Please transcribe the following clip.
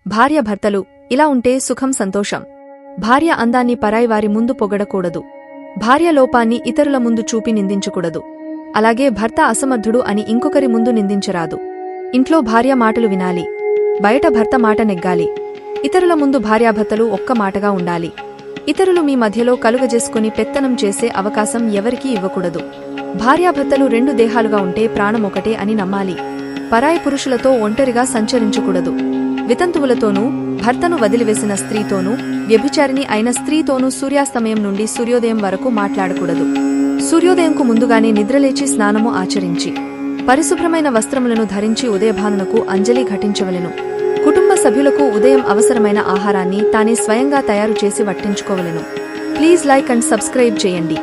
భార్య భర్తలు ఇలా ఉంటే సుఖం సంతోషం. భార్య అందాన్ని పరాయివారి ముందు పొగడకూడదు. భార్య లోపాన్ని ఇతరుల ముందు చూపి నిందించకూడదు. అలాగే భర్త అసమర్థుడు అని ఇంకొకరి ముందు నిందించరాదు. ఇంట్లో భార్య మాటలు వినాలి, బయట భర్త మాట నెగ్గాలి. ఇతరుల ముందు భార్యాభర్తలు ఒక్క మాటగా ఉండాలి. ఇతరులు మీ మధ్యలో కలుగజేసుకుని పెత్తనం చేసే అవకాశం ఎవరికీ ఇవ్వకూడదు. భార్యాభర్తలు రెండు దేహాలుగా ఉంటే ప్రాణమొకటే అని నమ్మాలి. పరాయి పురుషులతో ఒంటరిగా సంచరించకూడదు. వితంతువులతోనూ, భర్తను వదిలివేసిన స్త్రీతోనూ, వ్యభిచారిణి అయిన స్త్రీతోనూ సూర్యాస్తమయం నుండి సూర్యోదయం వరకు మాట్లాడకూడదు. సూర్యోదయంకు ముందుగానే నిద్రలేచి స్నానము ఆచరించి, పరిశుభ్రమైన వస్త్రములను ధరించి ఉదయభానునకు అంజలి ఘటించవలెను. కుటుంబ సభ్యులకు ఉదయం అవసరమైన ఆహారాన్ని తానే స్వయంగా తయారు చేసి వడ్డించుకోవలెను. ప్లీజ్ లైక్ అండ్ సబ్స్క్రైబ్ చేయండి.